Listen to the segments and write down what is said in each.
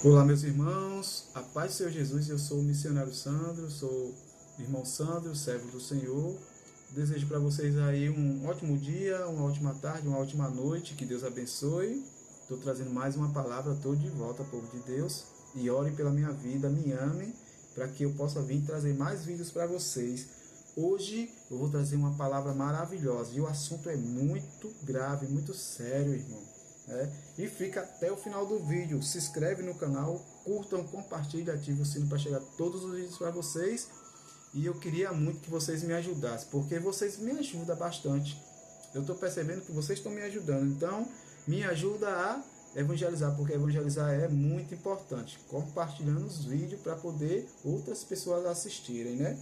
Olá, meus irmãos, a paz do Senhor Jesus. Eu sou o missionário Sandro, sou irmão Sandro, servo do Senhor. Desejo para vocês aí um ótimo dia, uma ótima tarde, uma ótima noite, que Deus abençoe. Estou trazendo mais uma palavra, estou de volta, povo de Deus, e ore pela minha vida, me ame, para que eu possa vir trazer mais vídeos para vocês. Hoje eu vou trazer uma palavra maravilhosa e o assunto é muito grave, muito sério, irmão. E fica até o final do vídeo. Se inscreve no canal, curtam, compartilhem, ative o sino para chegar todos os vídeos para vocês. E eu queria muito que vocês me ajudassem, porque vocês me ajudam bastante. Eu estou percebendo que vocês estão me ajudando, então me ajuda a evangelizar, porque evangelizar é muito importante, compartilhando os vídeos para poder outras pessoas assistirem, né?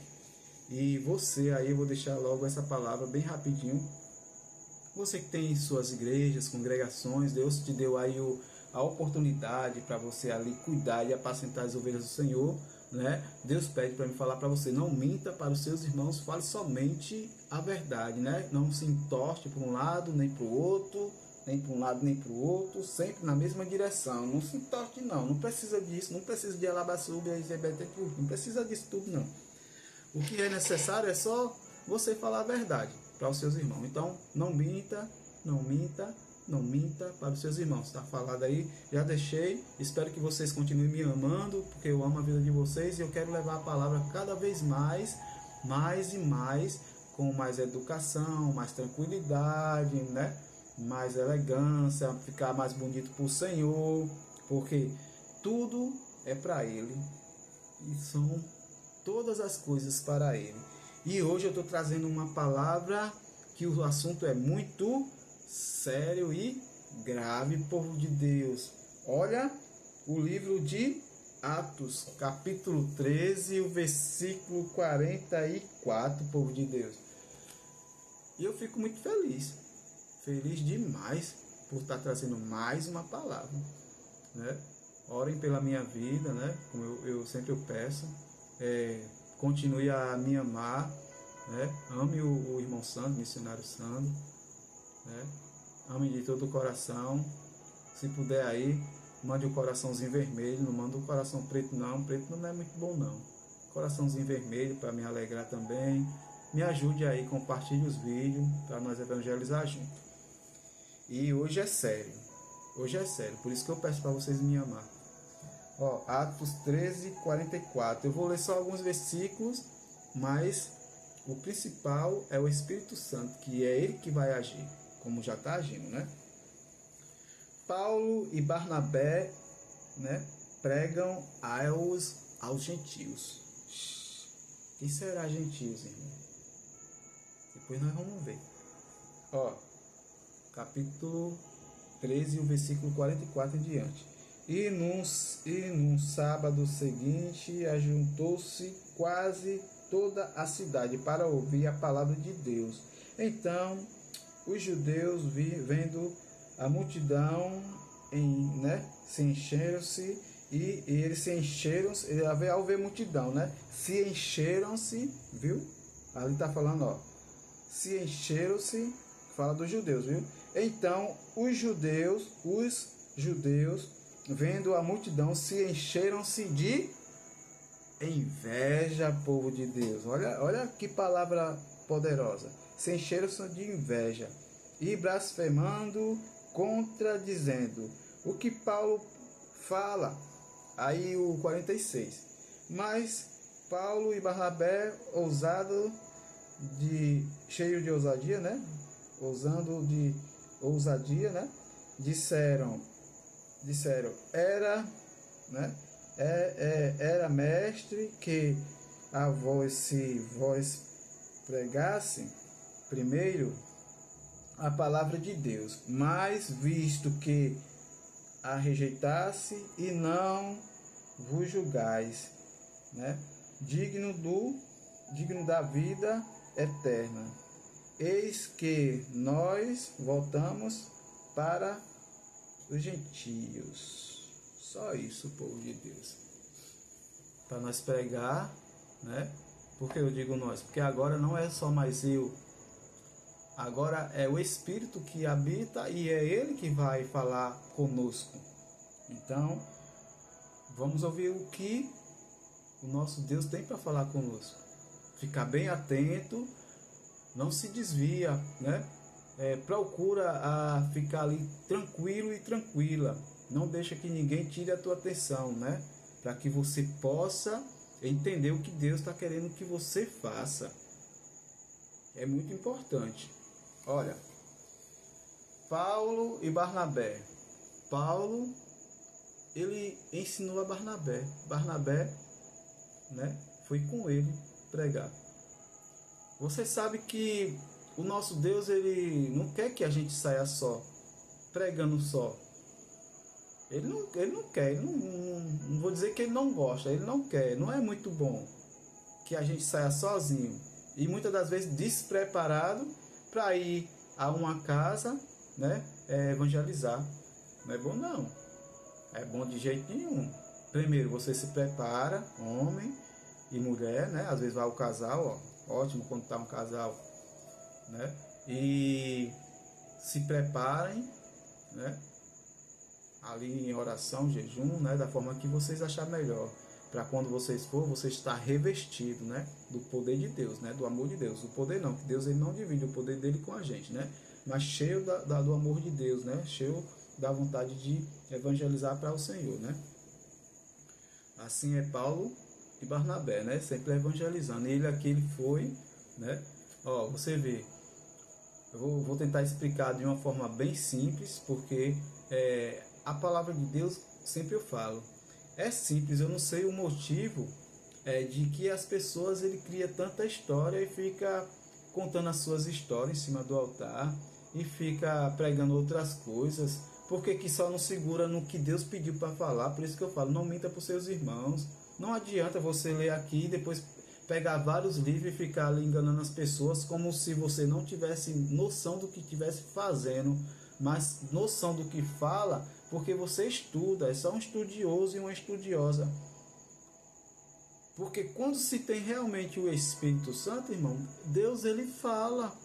E você aí, eu vou deixar logo essa palavra bem rapidinho. Você que tem suas igrejas, congregações, Deus te deu aí a oportunidade para você ali cuidar e apacentar as ovelhas do Senhor, né? Deus pede para me falar para você, não minta para os seus irmãos, fale somente a verdade, né? Não se entorte para um lado nem para o outro, nem para um lado nem para o outro, sempre na mesma direção. Não se entorte não precisa disso, não precisa de alabaçuba e não precisa disso tudo não. O que é necessário é só você falar a verdade para os seus irmãos. Então, não minta, não minta, não minta para os seus irmãos. Está falado aí, já deixei. Espero que vocês continuem me amando, porque eu amo a vida de vocês e eu quero levar a palavra cada vez mais e mais, com mais educação, mais tranquilidade, né? Mais elegância, ficar mais bonito para o Senhor, porque tudo é para Ele e são todas as coisas para Ele. E hoje eu estou trazendo uma palavra que o assunto é muito sério e grave, povo de Deus. Olha o livro de Atos, capítulo 13, o versículo 44, povo de Deus. E eu fico muito feliz demais por estar trazendo mais uma palavra, né? Orem pela minha vida, né? Como eu sempre peço. Continue a me amar, né? Ame o irmão Sandro, missionário Sandro, né? Ame de todo o coração. Se puder aí, mande um coraçãozinho vermelho, não manda um coração preto não é muito bom não. Coraçãozinho vermelho para me alegrar também. Me ajude aí, compartilhe os vídeos para nós evangelizar junto. E hoje é sério, por isso que eu peço para vocês me amar. Atos 13, 44. Eu vou ler só alguns versículos, mas o principal é o Espírito Santo, que é Ele que vai agir, como já está agindo, né? Paulo e Barnabé, né, pregam aos gentios. Quem será gentios, irmão? Depois nós vamos ver. Capítulo 13, o versículo 44 em diante. E num sábado seguinte, ajuntou-se quase toda a cidade para ouvir a palavra de Deus. Então, os judeus, vendo a multidão, se encheram-se, e eles se encheram, ao ver multidão, né? Se encheram-se, viu? Ali está falando, se encheram-se, fala dos judeus, viu? Então, os judeus, vendo a multidão, se encheram-se de inveja, povo de Deus. Olha que palavra poderosa. Se encheram-se de inveja e blasfemando, contradizendo o que Paulo fala. Aí o 46. Mas Paulo e Barnabé, cheio de ousadia, né? Usando de ousadia, né? Disseram, era mestre que a vós, se vós pregasse primeiro a palavra de Deus, mas visto que a rejeitasse e não vos julgais, né? Digno da vida eterna, eis que nós voltamos para os gentios. Só isso, povo de Deus. Para nós pregar, né? Por que eu digo nós? Porque agora não é só mais eu. Agora é o Espírito que habita e é Ele que vai falar conosco. Então, Vamos ouvir o que o nosso Deus tem para falar conosco. Ficar bem atento, não se desvia, né? Procura ficar ali tranquilo e tranquila. Não deixa que ninguém tire a tua atenção, né? Para que você possa entender o que Deus está querendo que você faça. É muito importante. Olha, Paulo e Barnabé. Paulo, ele ensinou a Barnabé. Barnabé, né, foi com ele pregar. Você sabe que o nosso Deus, ele não quer que a gente saia só, pregando só. Ele não quer, não vou dizer que ele não gosta, ele não quer, não é muito bom que a gente saia sozinho. E muitas das vezes despreparado para ir a uma casa, né, evangelizar. Não é bom não, é bom de jeito nenhum. Primeiro você se prepara, homem e mulher, né, às vezes vai o casal, ó, ótimo quando está um casal, né, e se preparem, né, ali em oração, jejum, né, da forma que vocês acharem melhor, para quando vocês for, você estar revestido, né, do poder de Deus, né, do amor de Deus. O poder não, que Deus ele não divide o poder dele com a gente, né, mas cheio do amor de Deus, né, cheio da vontade de evangelizar para o Senhor, né. Assim é Paulo e Barnabé, né, sempre evangelizando. Ele aqui ele foi, né, ó, você vê, eu vou tentar explicar de uma forma bem simples, porque a palavra de Deus, sempre eu falo, é simples. Eu não sei o motivo de que as pessoas ele cria tanta história e fica contando as suas histórias em cima do altar e fica pregando outras coisas, porque que só não segura no que Deus pediu para falar. Por isso que eu falo, não minta para os seus irmãos. Não adianta você ler aqui e depois pegar vários livros e ficar ali enganando as pessoas como se você não tivesse noção do que estivesse fazendo, mas noção do que fala, porque você estuda, é só um estudioso e uma estudiosa. Porque quando se tem realmente o Espírito Santo, irmão, Deus ele fala.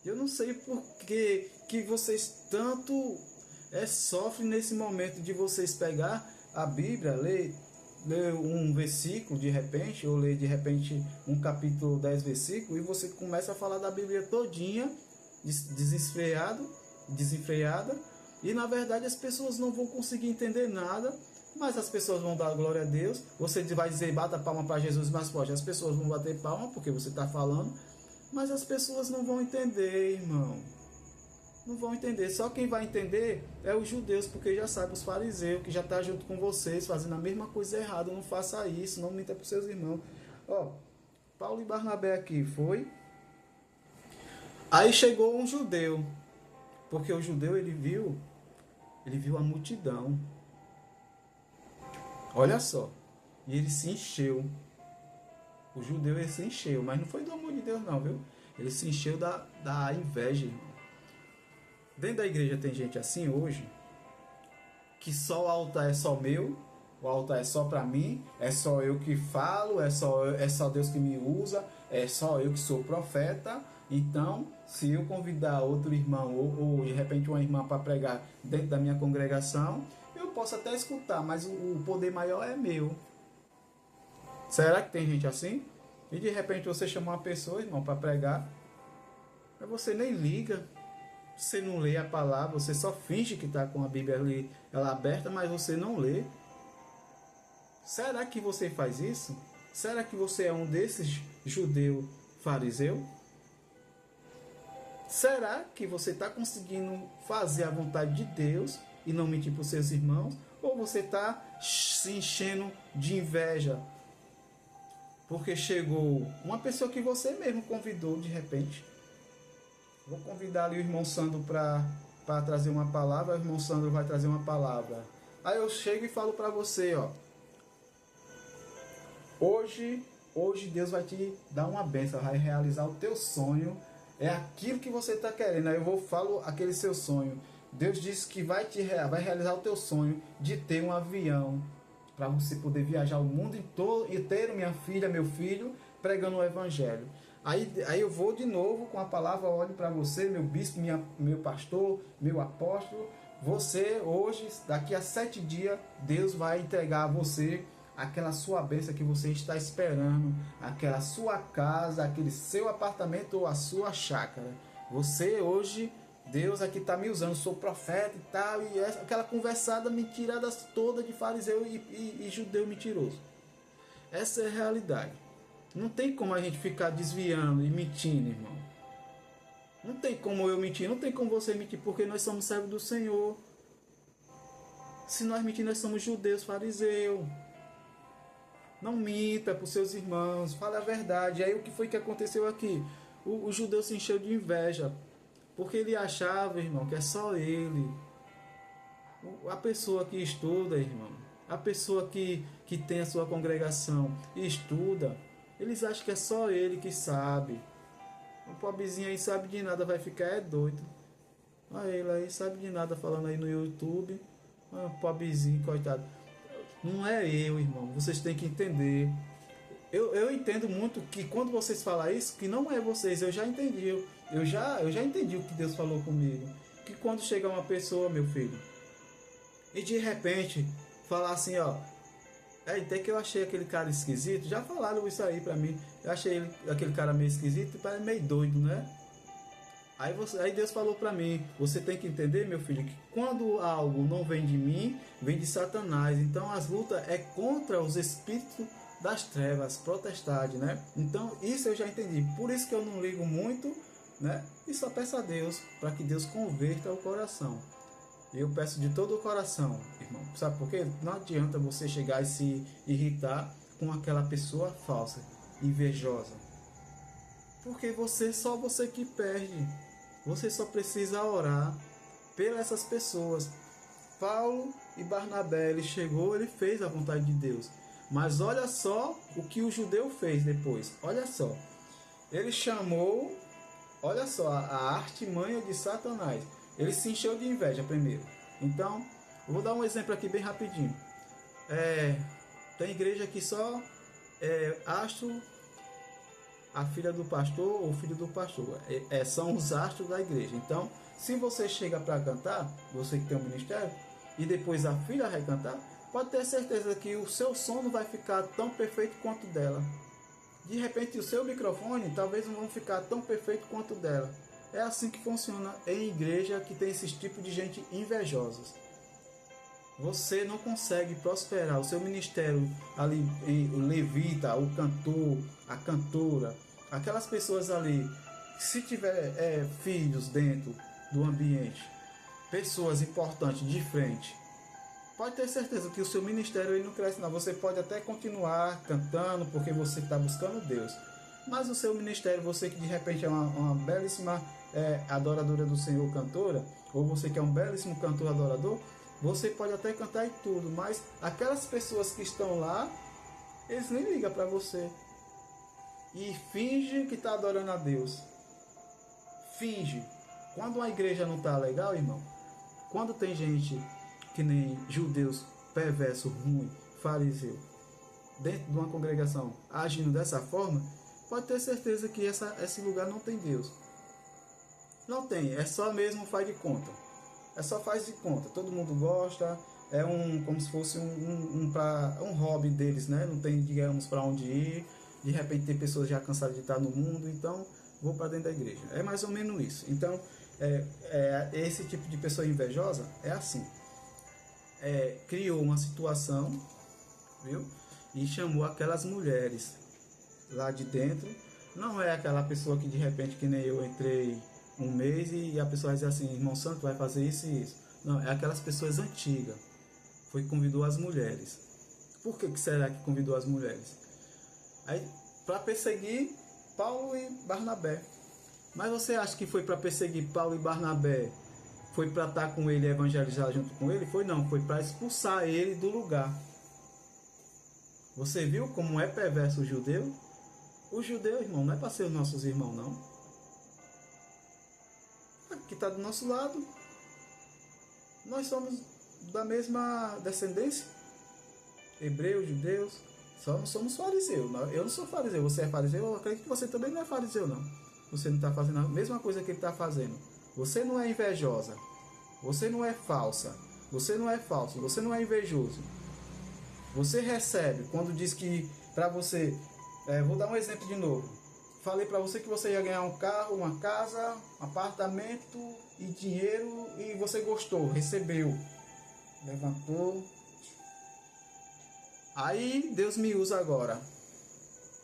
Eu não sei por que vocês tanto sofrem nesse momento de vocês pegar a Bíblia, ler um versículo de repente, ou ler de repente um capítulo 10 versículos, e você começa a falar da Bíblia todinha, desenfreada, e na verdade as pessoas não vão conseguir entender nada, mas as pessoas vão dar glória a Deus. Você vai dizer, bata palma para Jesus mais forte, as pessoas vão bater palma porque você está falando, mas as pessoas não vão entender, irmão. Não vão entender. Só quem vai entender é os judeus, porque já sabe, os fariseus, que já está junto com vocês, fazendo a mesma coisa errada. Não faça isso, não minta para os seus irmãos. Ó, Paulo e Barnabé aqui foi. Aí chegou um judeu, porque o judeu ele viu a multidão. Olha só, e ele se encheu. O judeu ele se encheu, mas não foi do amor de Deus não, viu? Ele se encheu da inveja, irmão. Dentro da igreja tem gente assim hoje, que só o altar é só meu, o altar é só para mim, é só eu que falo, é só Deus que me usa, é só eu que sou profeta. Então, se eu convidar outro irmão ou de repente uma irmã para pregar dentro da minha congregação, eu posso até escutar, mas o poder maior é meu. Será que tem gente assim? E de repente você chama uma pessoa, irmão, para pregar, mas você nem liga. Você não lê a palavra, você só finge que está com a Bíblia ali, ela aberta, mas você não lê. Será que você faz isso? Será que você é um desses judeu fariseu? Será que você está conseguindo fazer a vontade de Deus e não mentir para os seus irmãos? Ou você está se enchendo de inveja? Porque chegou uma pessoa que você mesmo convidou de repente. Vou convidar ali o irmão Sandro para trazer uma palavra. O irmão Sandro vai trazer uma palavra. Aí eu chego e falo para você, ó. Hoje Deus vai te dar uma bênção, vai realizar o teu sonho. É aquilo que você está querendo. Aí eu falo aquele seu sonho. Deus disse que vai realizar o teu sonho de ter um avião para você poder viajar o mundo inteiro, minha filha, meu filho, pregando o evangelho. Aí eu vou de novo com a palavra, olho para você, meu bispo, meu pastor, meu apóstolo, Você hoje, daqui a 7 dias, Deus vai entregar a você aquela sua bênção que você está esperando, aquela sua casa, aquele seu apartamento ou a sua chácara. Você hoje, Deus aqui está me usando, sou profeta e tal, e aquela conversada mentirada toda de fariseu e judeu mentiroso. Essa é a realidade. Não tem como a gente ficar desviando e mentindo, irmão. Não tem como eu mentir, não tem como você mentir, porque nós somos servos do Senhor. Se nós mentir, nós somos judeus, fariseus. Não minta para os seus irmãos, fale a verdade. Aí o que foi que aconteceu aqui? O judeu se encheu de inveja, porque ele achava, irmão, que é só ele. A pessoa que estuda, irmão, a pessoa que tem a sua congregação e estuda, eles acham que é só ele que sabe. O pobrezinho aí sabe de nada, vai ficar doido. Olha ele aí, sabe de nada falando aí no YouTube. Pobrezinho, coitado. Não é eu, irmão. Vocês têm que entender. Eu entendo muito que quando vocês falam isso, que não é vocês. Eu já entendi. Eu já entendi o que Deus falou comigo. Que quando chega uma pessoa, meu filho, e de repente falar assim, ó, até que eu achei aquele cara esquisito. Já falaram isso aí pra mim. Eu achei aquele cara meio esquisito e parece meio doido, né? Aí Deus falou pra mim, você tem que entender, meu filho, que quando algo não vem de mim, vem de Satanás. Então as lutas é contra os espíritos das trevas, potestade, né? Então isso eu já entendi. Por isso que eu não ligo muito, né? E só peço a Deus para que Deus converta o coração. Eu peço de todo o coração, irmão. Sabe por quê? Não adianta você chegar e se irritar com aquela pessoa falsa, invejosa. Porque só você que perde. Você só precisa orar pelas essas pessoas. Paulo e Barnabé, ele chegou, ele fez a vontade de Deus. Mas olha só o que o judeu fez depois. Olha só. Ele chamou, olha só, a artimanha de Satanás. Ele se encheu de inveja primeiro. Então, eu vou dar um exemplo aqui bem rapidinho. Tem igreja que só astro, a filha do pastor ou o filho do pastor. São os astros da igreja. Então, se você chega para cantar, você que tem um ministério, e depois a filha vai cantar, pode ter certeza que o seu som não vai ficar tão perfeito quanto dela. De repente, o seu microfone talvez não vai ficar tão perfeito quanto dela. É assim que funciona em igreja que tem esses tipos de gente invejosos. Você não consegue prosperar o seu ministério ali, o levita, o cantor, a cantora, aquelas pessoas ali, se tiver filhos dentro do ambiente, pessoas importantes de frente, pode ter certeza que o seu ministério ele não cresce não. Você pode até continuar cantando porque você está buscando Deus. Mas o seu ministério, você que de repente é uma belíssima adoradora do Senhor, cantora, ou você que é um belíssimo cantor adorador, você pode até cantar e tudo, mas aquelas pessoas que estão lá, eles nem ligam para você. E finge que está adorando a Deus. Finge. Quando uma igreja não está legal, irmão, quando tem gente que nem judeus, perverso, ruim, fariseu, dentro de uma congregação, agindo dessa forma, pode ter certeza que esse lugar não tem Deus. Não tem, é só mesmo faz de conta. É só faz de conta. Todo mundo gosta, como se fosse um hobby deles, né? Não tem, digamos, para onde ir. De repente tem pessoas já cansadas de estar no mundo, então vou para dentro da igreja. É mais ou menos isso. Então, esse tipo de pessoa invejosa é assim. Criou uma situação, viu? E chamou aquelas mulheres lá de dentro. Não é aquela pessoa que de repente, que nem eu, entrei um mês e a pessoa vai dizer assim, irmão Santo, vai fazer isso e isso. Não, é aquelas pessoas antigas. Foi que convidou as mulheres. Por que será que convidou as mulheres? Aí, para perseguir Paulo e Barnabé. Mas você acha que foi para perseguir Paulo e Barnabé? Foi para estar com ele e evangelizar junto com ele? Foi não, foi para expulsar ele do lugar. Você viu como é perverso o judeu? O judeu, irmão, não é para ser os nossos irmãos, não. Que está do nosso lado. Nós somos da mesma descendência. Hebreus, judeus. Só não somos fariseus. Eu não sou fariseu. Você é fariseu? Eu acredito que você também não é fariseu, não. Você não está fazendo a mesma coisa que ele está fazendo. Você não é invejosa. Você não é falsa. Você não é falso. Você não é invejoso. Você recebe quando diz que para você... vou dar um exemplo de novo. Falei para você que você ia ganhar um carro, uma casa, um apartamento e dinheiro e você gostou, recebeu. Levantou. Aí Deus me usa agora.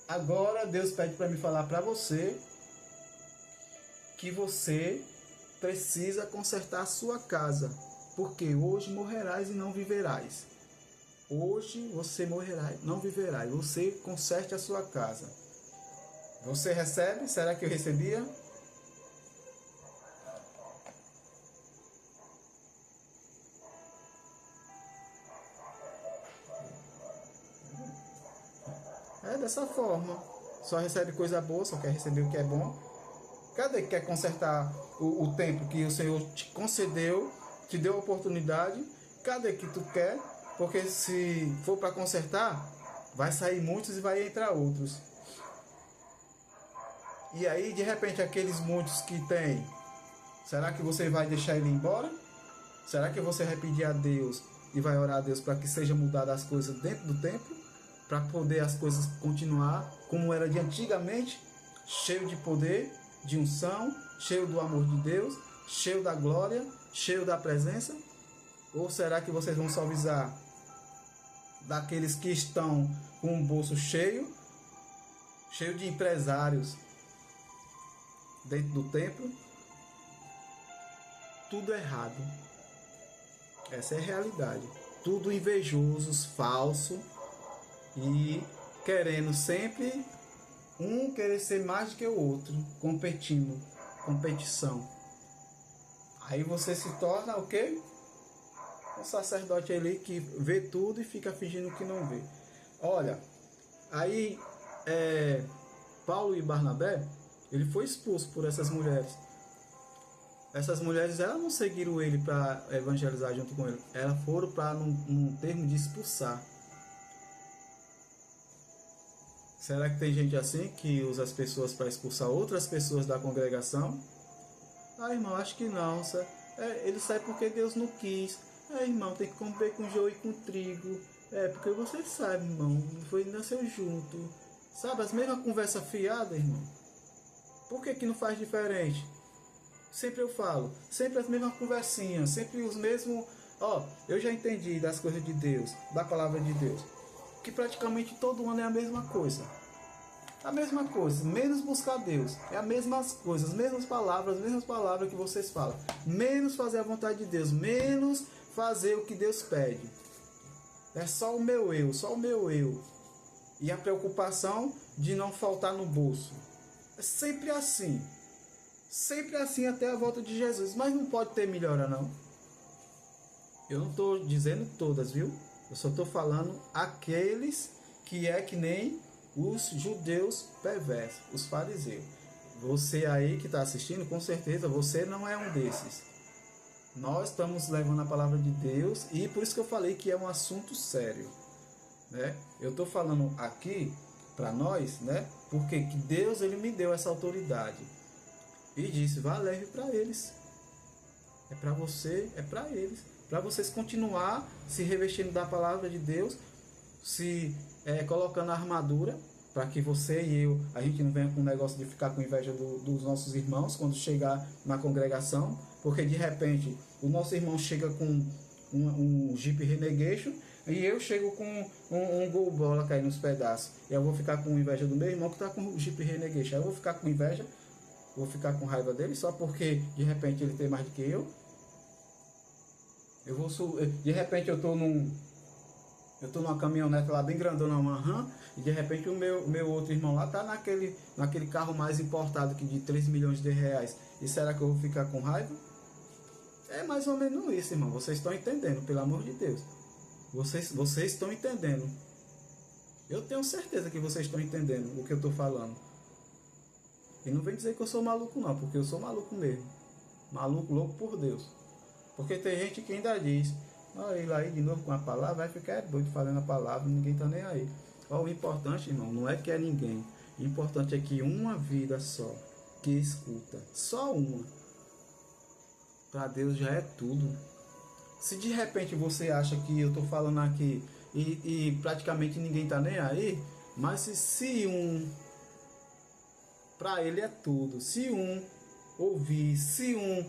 Agora Deus pede para me falar para você que você precisa consertar a sua casa, porque hoje morrerás e não viverás. Hoje você morrerá, não viverá. Você conserte a sua casa. Você recebe? Será que eu recebia? É dessa forma. Só recebe coisa boa, só quer receber o que é bom. Cadê que quer consertar o tempo que o Senhor te concedeu, te deu a oportunidade? Cadê que tu quer? Porque se for para consertar, vai sair muitos e vai entrar outros. E aí, de repente, aqueles muitos que tem, será que você vai deixar ele embora? Será que você vai pedir a Deus e vai orar a Deus para que seja mudada as coisas dentro do templo? Para poder as coisas continuar como era de antigamente, cheio de poder, de unção, cheio do amor de Deus, cheio da glória, cheio da presença? Ou será que vocês vão só avisar daqueles que estão com o bolso cheio de empresários dentro do templo? Tudo errado. Essa é a realidade. Tudo invejosos, falso e querendo sempre um querer ser mais do que o outro, competindo, competição. Aí você se torna o quê? Um sacerdote ali que vê tudo e fica fingindo que não vê. Olha, aí Paulo e Barnabé, ele foi expulso por essas mulheres. Essas mulheres, elas não seguiram ele para evangelizar junto com ele. Elas foram para num termo de expulsar. Será que tem gente assim que usa as pessoas para expulsar outras pessoas da congregação? Ah, irmão, acho que não. Ele sai porque Deus não quis. Irmão, tem que comer com joio e com trigo. Porque você sabe, irmão, nasceu junto. Sabe, as mesmas conversas fiadas, irmão. Por que não faz diferente? Sempre eu falo, sempre as mesmas conversinhas, sempre os mesmos... eu já entendi das coisas de Deus, da palavra de Deus, que praticamente todo ano é a mesma coisa. A mesma coisa, menos buscar Deus. É as mesmas coisas, as mesmas palavras que vocês falam. Menos fazer a vontade de Deus, menos fazer o que Deus pede. É só o meu eu, só o meu eu. E a preocupação de não faltar no bolso. É sempre assim. Sempre assim até a volta de Jesus. Mas não pode ter melhora, não. Eu não estou dizendo todas, viu? Eu só estou falando aqueles que é que nem os judeus perversos, os fariseus. Você aí que está assistindo, com certeza você não é um desses. Nós estamos levando a palavra de Deus e por isso que eu falei que é um assunto sério, né? Eu estou falando aqui para nós, né? Porque que Deus ele me deu essa autoridade e disse: vá, leve para eles. É para você, é para eles, para vocês continuar se revestindo da palavra de Deus, se colocando a armadura, para que você e eu, a gente não venha com o negócio de ficar com inveja dos nossos irmãos quando chegar na congregação, porque de repente o nosso irmão chega com um Jeep Renegation e eu chego com um Gol Bola caindo nos pedaços. E eu vou ficar com inveja do meu irmão que está com o Jeep Renegation. Eu vou ficar com inveja, vou ficar com raiva dele só porque de repente ele tem mais do que eu. De repente eu tô numa caminhonete lá bem grandona, uma RAM, e de repente o meu outro irmão lá tá naquele carro mais importado que de 3 milhões de reais. E será que eu vou ficar com raiva? É mais ou menos isso, irmão. Vocês estão entendendo, pelo amor de Deus. Vocês estão entendendo. Eu tenho certeza que vocês estão entendendo o que eu estou falando. E não vem dizer que eu sou maluco não, porque eu sou maluco mesmo. Maluco, louco por Deus. Porque tem gente que ainda diz: olha ele aí de novo com a palavra, vai ficar doido falando a palavra, ninguém está nem aí. O importante, irmão, não é que é ninguém. O importante é que uma vida só que escuta, só uma, Para Deus já é tudo. Se de repente você acha que eu estou falando aqui e praticamente ninguém está nem aí, mas se um, para ele é tudo. Se um ouvir, se um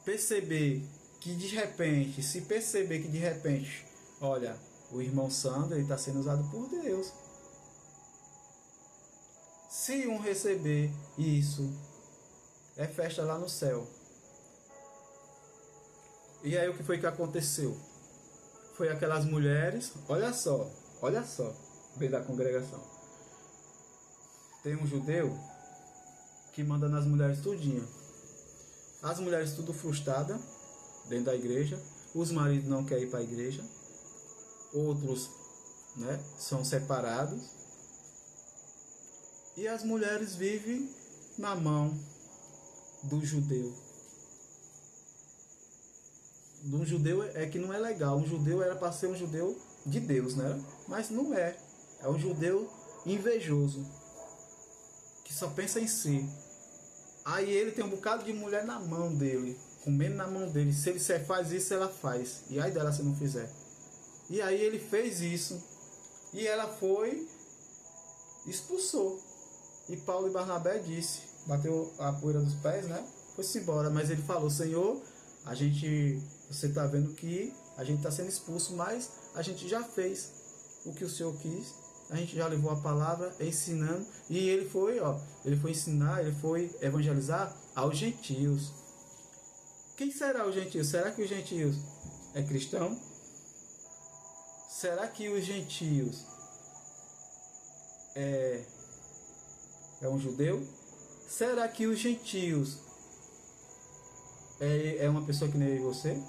perceber que de repente, se perceber que de repente, olha, o irmão Sandro está sendo usado por Deus. Se um receber isso, é festa lá no céu. E aí o que foi que aconteceu? Foi aquelas mulheres, olha só, veio da congregação. Tem um judeu que manda nas mulheres tudinho. As mulheres tudo frustradas dentro da igreja, os maridos não querem ir para a igreja, outros, né, são separados, e as mulheres vivem na mão do judeu. Do judeu é que não é legal. Um judeu era para ser um judeu de Deus, né? Mas não é. É um judeu invejoso, que só pensa em si. Aí ele tem um bocado de mulher na mão dele, comendo na mão dele. Se ele faz isso, ela faz. E aí dela se não fizer. E aí ele fez isso. E ela foi, expulsou. E Paulo e Barnabé disse, bateu a poeira dos pés, né? Foi-se embora. Mas ele falou, Senhor, você está vendo que a gente está sendo expulso, mas a gente já fez o que o Senhor quis. A gente já levou a palavra ensinando. E ele foi ensinar, ele foi evangelizar aos gentios. Quem será os gentios? Será que os gentios é cristão? Será que os gentios é um judeu? Será que os gentios é uma pessoa que nem eu e você?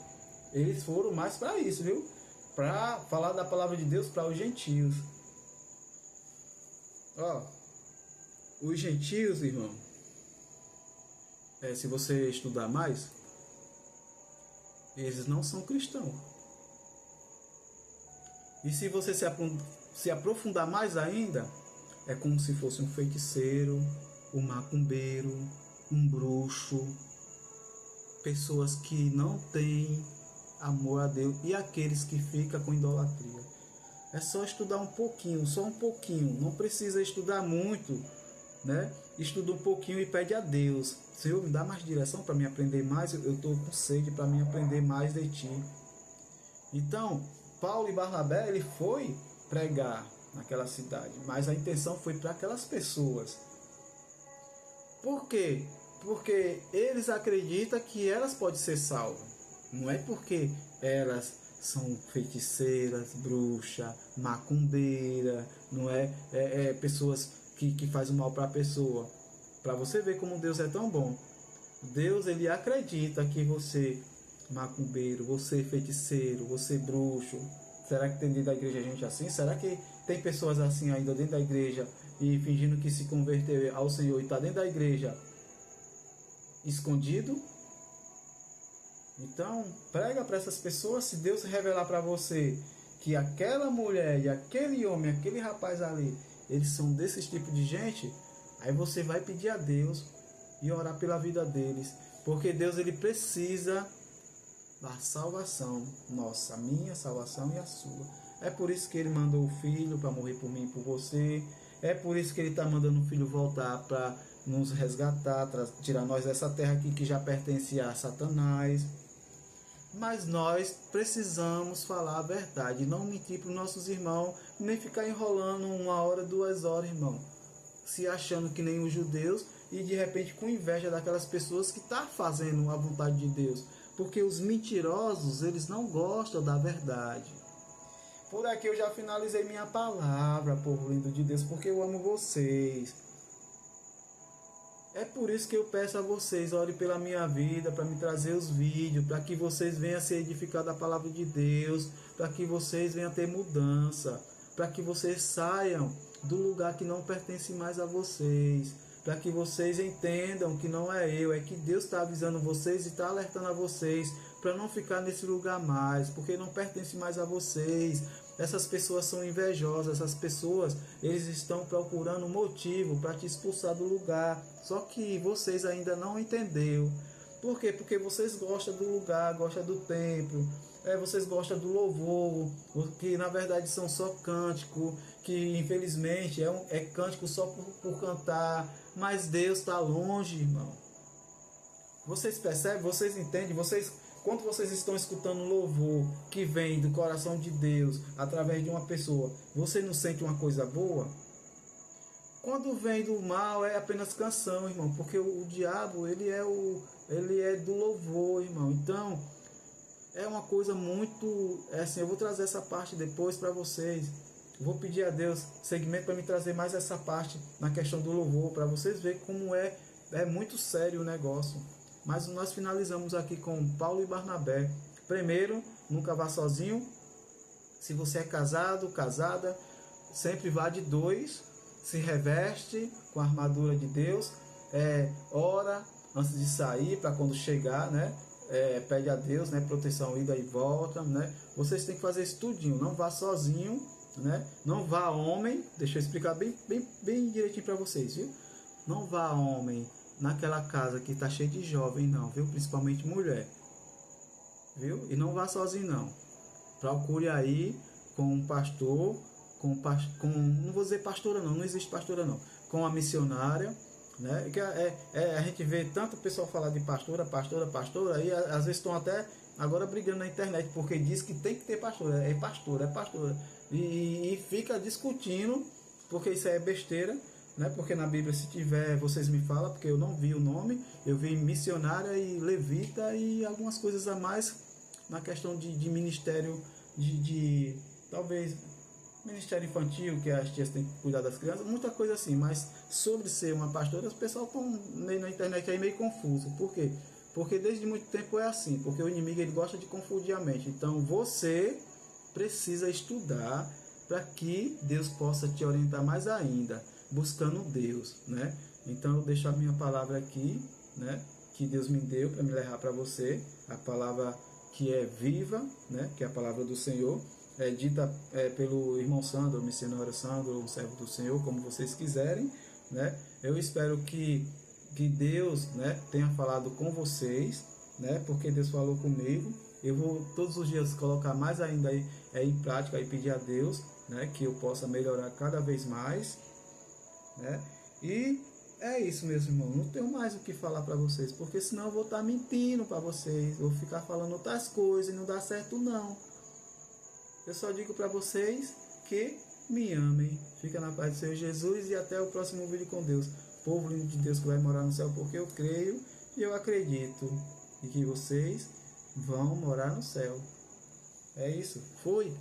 Eles foram mais para isso, viu? Para falar da palavra de Deus para os gentios. Ó, os gentios, irmão, se você estudar mais, eles não são cristãos. E se você se aprofundar mais ainda, é como se fosse um feiticeiro, um macumbeiro, um bruxo, pessoas que não têm amor a Deus e aqueles que ficam com idolatria. É só estudar um pouquinho, só um pouquinho, não precisa estudar muito, né? Estuda um pouquinho e pede a Deus, Senhor, me dá mais direção para me aprender mais, eu estou com sede para me aprender mais de Ti. Então, Paulo e Barnabé, ele foi pregar naquela cidade, mas a intenção foi para aquelas pessoas. Por quê? Porque eles acreditam que elas podem ser salvas. Não é porque elas são feiticeiras, bruxa, macumbeira, não é, pessoas que fazem mal para a pessoa. Para você ver como Deus é tão bom. Deus, ele acredita que você macumbeiro, você feiticeiro, você bruxo. Será que tem dentro da igreja gente assim? Será que tem pessoas assim ainda dentro da igreja e fingindo que se converteu ao Senhor e está dentro da igreja escondido? Então, prega para essas pessoas. Se Deus revelar para você que aquela mulher e aquele homem, aquele rapaz ali, eles são desses tipos de gente, aí você vai pedir a Deus e orar pela vida deles, porque Deus, ele precisa da salvação nossa, a minha salvação e a sua. É por isso que ele mandou o filho para morrer por mim e por você. É por isso que ele está mandando o filho voltar para nos resgatar, tirar nós dessa terra aqui que já pertence a Satanás. Mas nós precisamos falar a verdade, não mentir para os nossos irmãos, nem ficar enrolando 1 hora, 2 horas, irmão, se achando que nem os judeus e de repente com inveja daquelas pessoas que estão fazendo a vontade de Deus. Porque os mentirosos, eles não gostam da verdade. Por aqui eu já finalizei minha palavra, povo lindo de Deus, porque eu amo vocês. É por isso que eu peço a vocês, ore pela minha vida, para me trazer os vídeos, para que vocês venham a ser edificados da palavra de Deus, para que vocês venham a ter mudança, para que vocês saiam do lugar que não pertence mais a vocês, para que vocês entendam que não é eu, é que Deus está avisando vocês e está alertando a vocês para não ficar nesse lugar mais, porque não pertence mais a vocês. Essas pessoas são invejosas, essas pessoas, eles estão procurando um motivo para te expulsar do lugar, só que vocês ainda não entenderam. Por quê? Porque vocês gostam do lugar, gostam do templo, vocês gostam do louvor, que na verdade são só cântico, que infelizmente é cântico só por cantar, mas Deus está longe, irmão. Vocês percebem, vocês entendem, quando vocês estão escutando louvor que vem do coração de Deus através de uma pessoa, você não sente uma coisa boa? Quando vem do mal é apenas canção, irmão, porque o diabo ele é do louvor, irmão. Então é uma coisa muito assim. Eu vou trazer essa parte depois para vocês. Vou pedir a Deus segmento para me trazer mais essa parte na questão do louvor para vocês verem como é muito sério o negócio. Mas nós finalizamos aqui com Paulo e Barnabé. Primeiro, nunca vá sozinho. Se você é casado, casada, sempre vá de dois. Se reveste com a armadura de Deus. Ora antes de sair, para quando chegar, né? Pede a Deus, né? Proteção, ida e volta, né? Vocês têm que fazer isso tudinho. Não vá sozinho, né? Não vá homem. Deixa eu explicar bem direitinho para vocês, viu? Não vá homem naquela casa que está cheia de jovem, não, viu? Principalmente mulher, viu? E não vá sozinho, não. Procure aí com um pastor, não vou dizer pastora, não existe pastora, não. Com a missionária, né? Que a gente vê tanto o pessoal falar de pastora, aí às vezes estão até agora brigando na internet, porque diz que tem que ter pastora, é pastora. E fica discutindo, porque isso é besteira. Né? Porque na Bíblia, se tiver, vocês me falam, porque eu não vi o nome, eu vi missionária e levita e algumas coisas a mais na questão de ministério, talvez ministério infantil, que as tias têm que cuidar das crianças, muita coisa assim, mas sobre ser uma pastora, os pessoal estão meio na internet aí meio confuso. Por quê? Porque desde muito tempo é assim, porque o inimigo ele gosta de confundir a mente. Então você precisa estudar para que Deus possa te orientar mais ainda, buscando Deus, né? Então eu deixo a minha palavra aqui, né? Que Deus me deu para me levar para você, a palavra que é viva, né? Que é a palavra do Senhor, dita pelo irmão Sandro, missionário Sandro, o servo do Senhor, como vocês quiserem, né? Eu espero que Deus, né, tenha falado com vocês, né? Porque Deus falou comigo. Eu vou todos os dias colocar mais ainda aí, em prática e pedir a Deus, né, que eu possa melhorar cada vez mais. Né? E é isso, meus irmãos. Não tenho mais o que falar para vocês, porque senão eu vou estar mentindo para vocês, vou ficar falando outras coisas e não dá certo, não. Eu só digo para vocês que me amem. Fica na paz do Senhor Jesus e até o próximo vídeo com Deus. Povo lindo de Deus que vai morar no céu, porque eu creio e eu acredito e que vocês vão morar no céu. É isso. Fui.